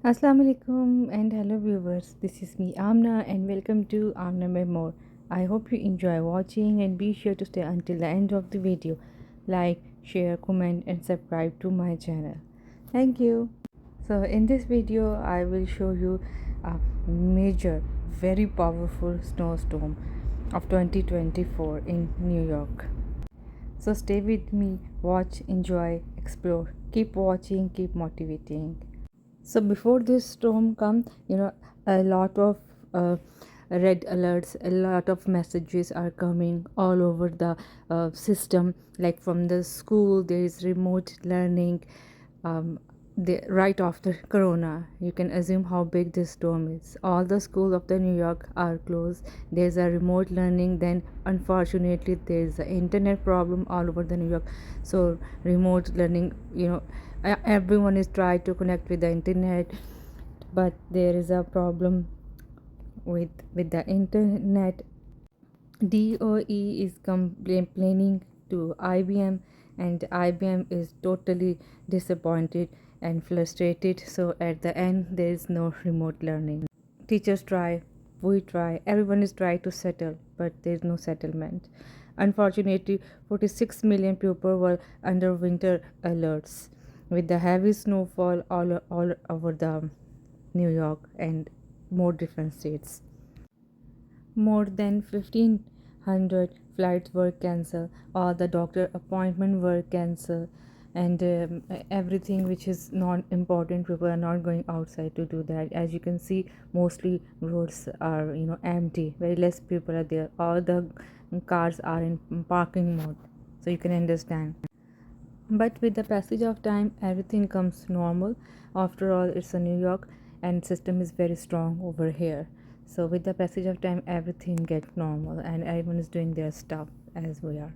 Assalamu alaikum and hello viewers. This is me Amna and welcome to Amna More. I hope you enjoy watching and be sure to stay until the end of the video. Like, share, comment and subscribe to my channel. Thank you. So in this video I will show you a major very powerful snowstorm of 2024 in New York. So stay with me, watch, enjoy, explore. Keep watching, keep motivating. So before this storm come, a lot of red alerts, a lot of messages are coming all over the system. Like from the school, there is remote learning. Um, right after Corona, you can assume how big this storm is. All the schools of the New York are closed. There's a remote learning. Then, unfortunately, there's an internet problem all over the New York. So remote learning, everyone is trying to connect with the internet, but there is a problem with the internet. DOE is complaining to IBM, and IBM is totally disappointed and frustrated. So at the end, there is no remote learning. Teachers try, we try, everyone is trying to settle, but there is no settlement. Unfortunately, 46 million people were under winter alerts with the heavy snowfall all over the New York and more different states. More than 1,500 flights were cancelled, all the doctor appointments were cancelled, and everything which is not important, people are not going outside to do that. As you can see, mostly roads are empty, very less people are there, all the cars are in parking mode, so you can understand. But with the passage of time, everything comes normal. After all, it's a New York and system is very strong over here. So with the passage of time, everything gets normal and everyone is doing their stuff as we are.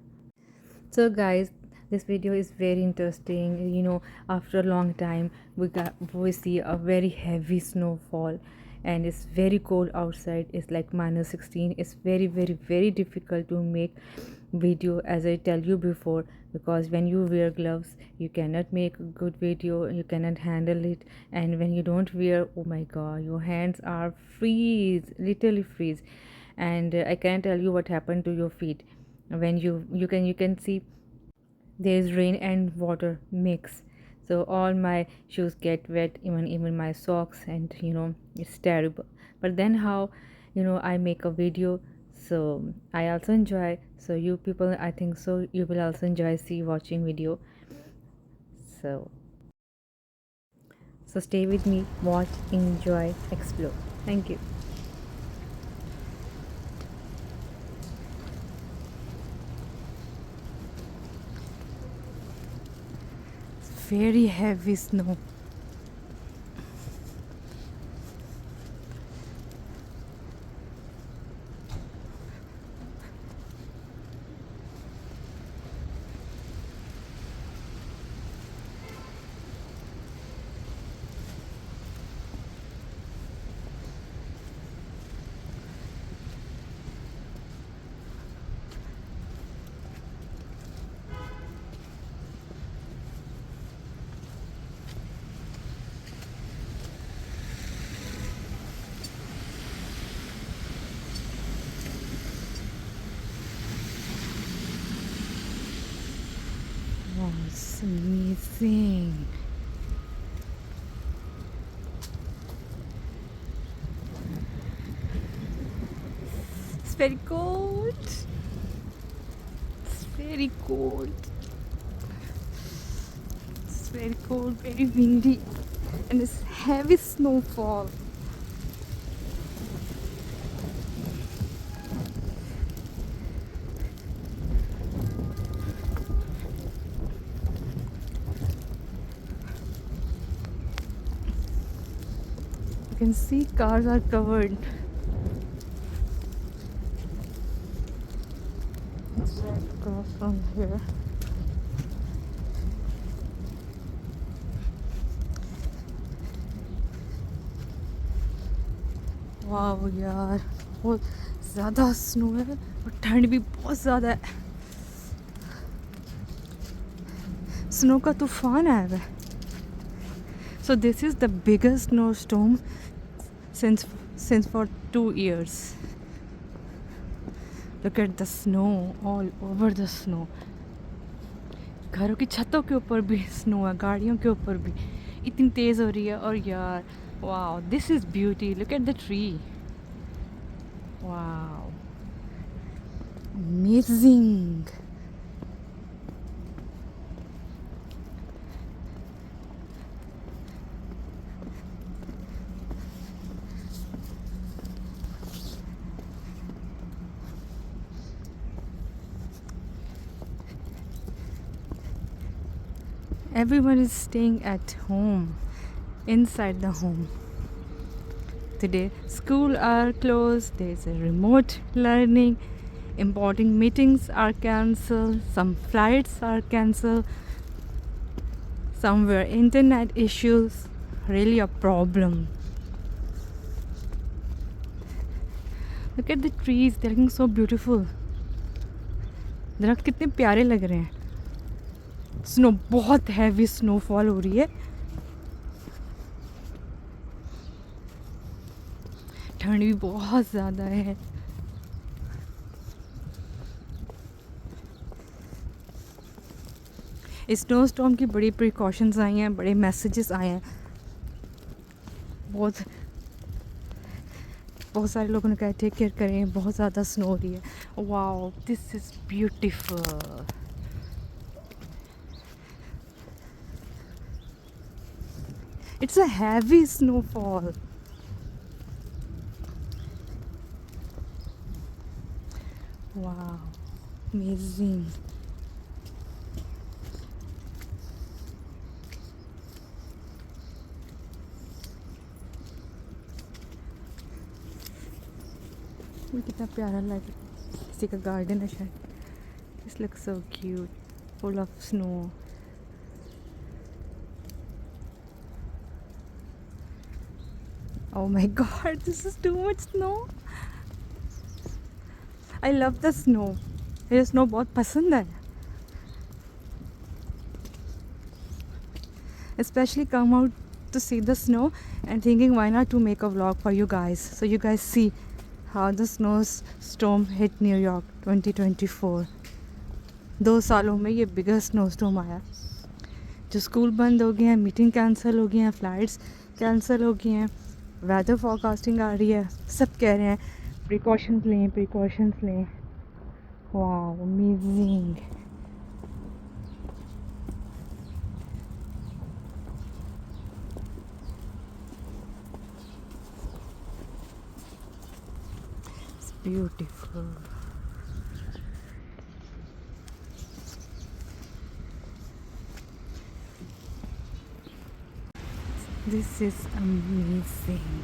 So guys, this video is very interesting. After a long time, we see a very heavy snowfall, and it's very cold outside. It's like -16. It's very very very difficult to make video, as I tell you before, because when you wear gloves you cannot make a good video, you cannot handle it. And when you don't wear, oh my god, your hands are freeze, literally freeze. And I can't tell you what happened to your feet when you can see there is rain and water mix. So all my shoes get wet, even my socks, and it's terrible. But then how I make a video, so I also enjoy. So you people, I think so you will also enjoy see watching video. So stay with me, watch, enjoy, explore. Thank you. Very heavy snow. Wow, it's amazing. It's very cold. It's very cold. It's very cold, very windy, and it's heavy snowfall. You can see cars are covered. Let's go from here. वाह यार, बहुत ज़्यादा snow है और ठंड भी बहुत ज़्यादा है. स्नो का तूफान आया है. So this is the biggest snowstorm since for 2 years. Look at the snow, all over the snow. घरों की छतों के ऊपर भी स्नो है, गाड़ियों के ऊपर भी इतनी तेज़ हो रही है. और यार, wow, this is beauty. Look at the tree. Wow, amazing. Everyone is staying at home, inside the home. Today, school are closed, there's a remote learning, important meetings are cancelled, some flights are cancelled, somewhere internet issues, really a problem. Look at the trees, they're looking so beautiful. दरख्त कितने प्यारे लग रहे हैं. Snow, बहुत heavy snowfall हो रही है. ठंड भी बहुत ज़्यादा है. इस स्नो स्टॉर्म की बड़ी प्रिकॉशंस आई हैं, बड़े मैसेजेस आए हैं. बहुत सारे लोगों ने कहा टेक केयर करें, बहुत ज़्यादा स्नो हो रही है. Wow, this is beautiful. It's a heavy snowfall. Wow, amazing. ये कितना प्यारा लग रहा है. किसी का गार्डन है शायद. This looks so cute, full of snow. Oh my god, this is too much snow. I love the snow. मुझे स्नो बहुत पसंद है. Especially come out to see the snow and thinking why not to make a vlog for you guys, so you guys see how the snowstorm hit New York 2024. 2 सालों में ये biggest snowstorm आया. जो school बंद हो गए हैं, meeting cancel हो गई हैं, फ्लाइट्स कैंसिल हो गई हैं, वेदर फॉरकास्टिंग आ रही है, सब कह रहे हैं प्रिकॉशंस लें. Wow, amazing. It's beautiful. This is amazing.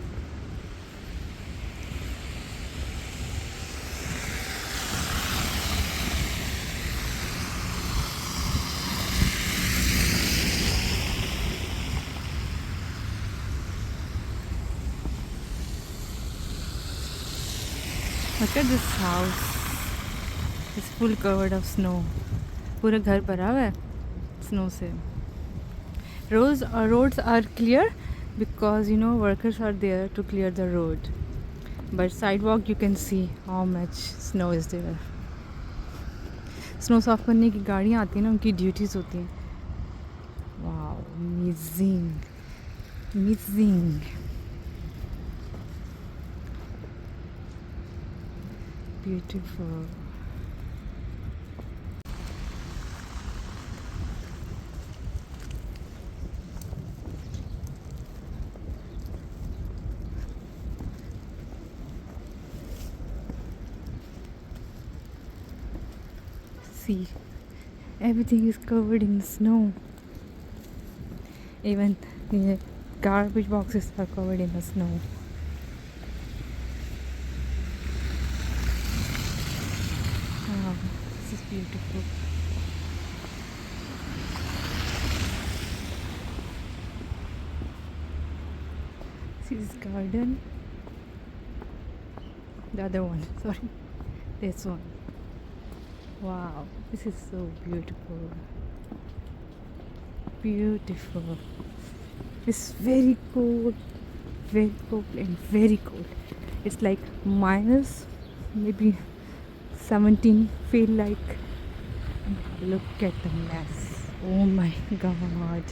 Look at this house. It's full covered of snow. पूरा घर भरा हुआ है स्नो से. Roads are clear because workers are there to clear the road. But sidewalk you can see how much snow is there. Snow साफ करने की गाड़ियाँ आती हैं ना, उनकी ड्यूटीज़ होती हैं. Wow, amazing. Beautiful. See, everything is covered in snow. Even the garbage boxes are covered in the snow. Wow, this is beautiful. See this garden. The other one, sorry. This one. Wow, this is so beautiful. It's very cold and very cold. It's like minus maybe 17 feel like. Look at the mess. Oh my god.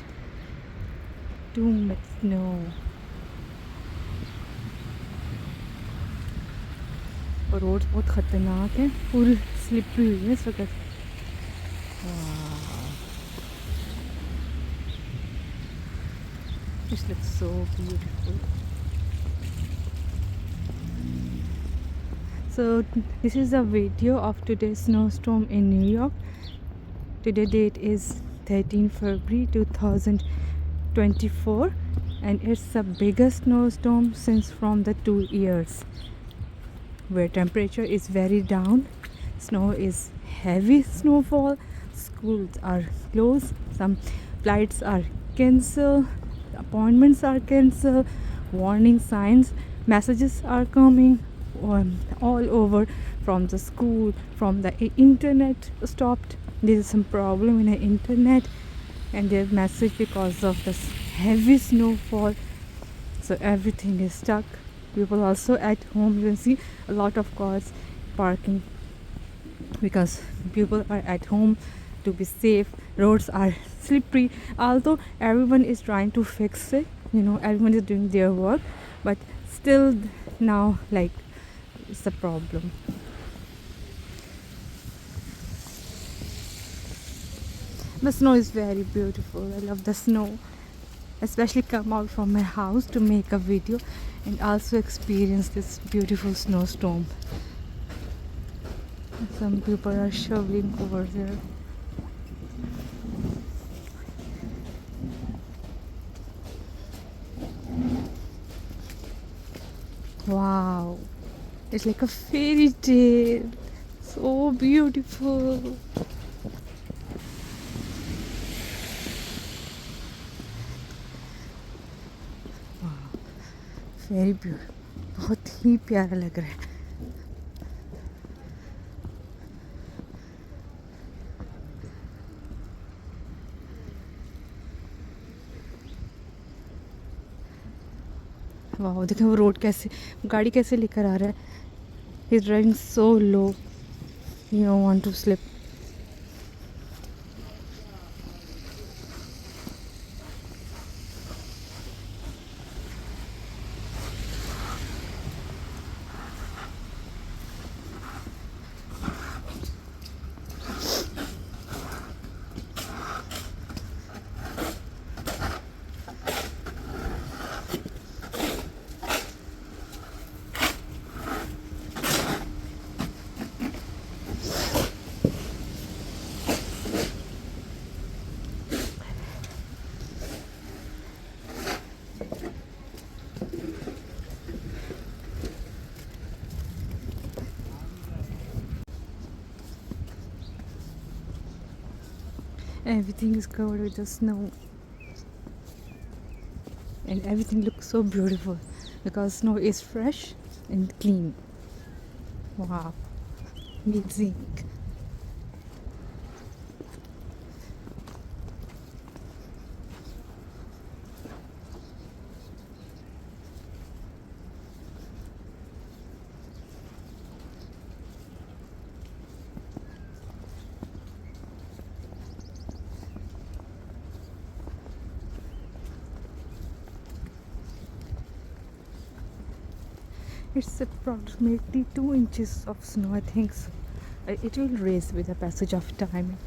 Too much snow. और roads बहुत ख़तरनाक हैं, पूरी slippery हुई है इस वक्त. This looks so beautiful. So this is a video of today's snowstorm in New York. Today date is 13 February 2024 and it's the biggest snowstorm since from the 2 years, where temperature is very down, snow is heavy snowfall, schools are closed, some flights are cancelled, appointments are cancelled, warning signs, messages are coming all over from the school, from the internet stopped. There is some problem in the internet and their message because of this heavy snowfall, so everything is stuck. People also at home, you can see a lot of cars parking because people are at home to be safe. Roads are slippery, although everyone is trying to fix it, everyone is doing their work, but still now like it's a problem. The snow is very beautiful. I love the snow, especially come out from my house to make a video and also experience this beautiful snowstorm. Some people are shoveling over there. Wow, it's like a fairy tale. So beautiful. Very beautiful, बहुत ही प्यारा लग रहा है. वाह, देखें वो road कैसे, गाड़ी कैसे लेकर आ रहा है. He is driving so low, you don't want to slip. Everything is covered with the snow and everything looks so beautiful because snow is fresh and clean. Wow, amazing. It's approximately 2 inches of snow, I think so. It will raise with the passage of time.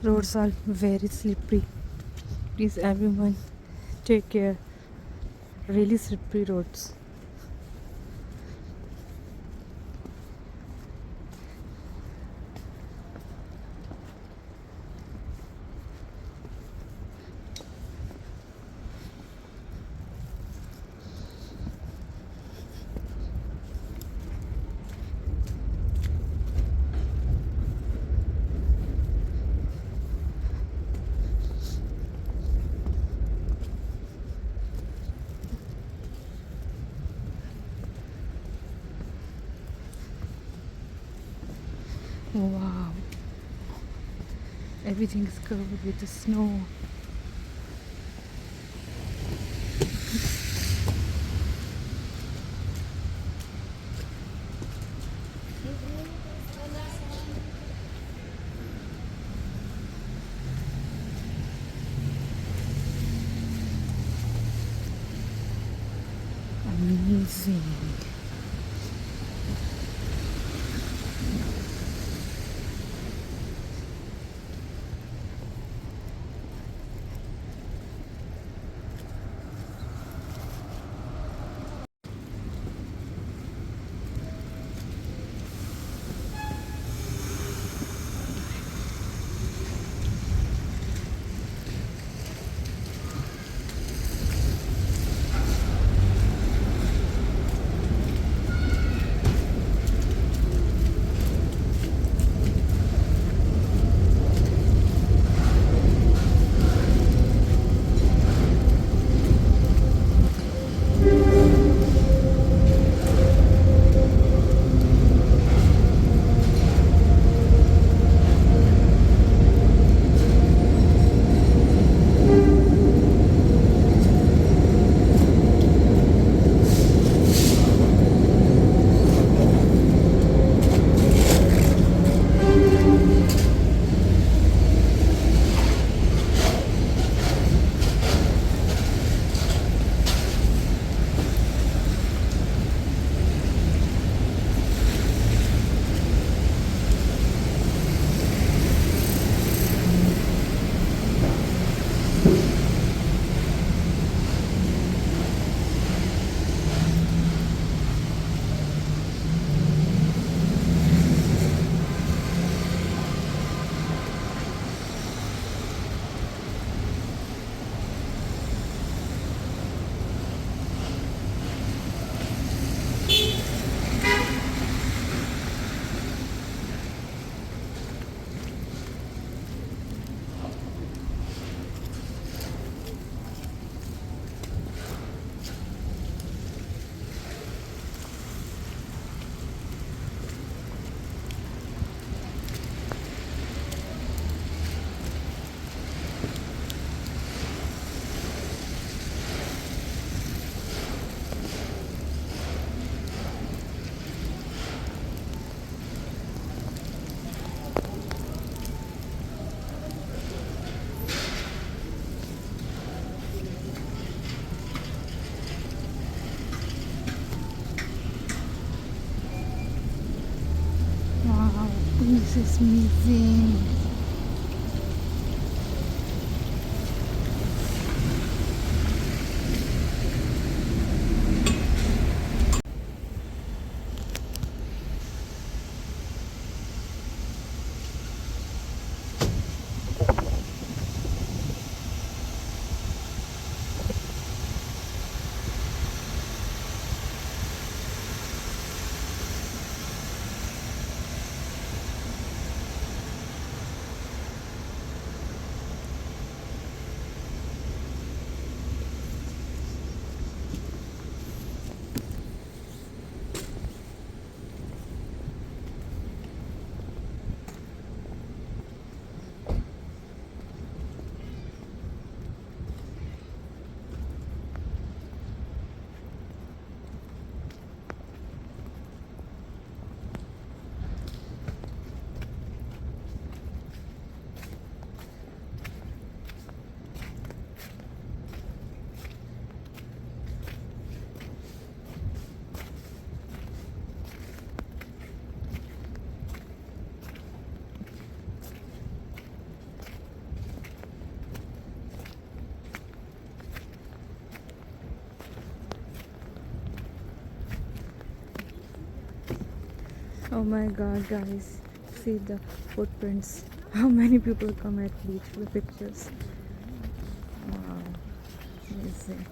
Roads are very slippery. Please everyone take care. Really slippery roads. Wow, everything is covered with the snow. Amazing. Wow, this is amazing. Oh my god, guys, see the footprints. How many people come at beach for the pictures? Wow, amazing.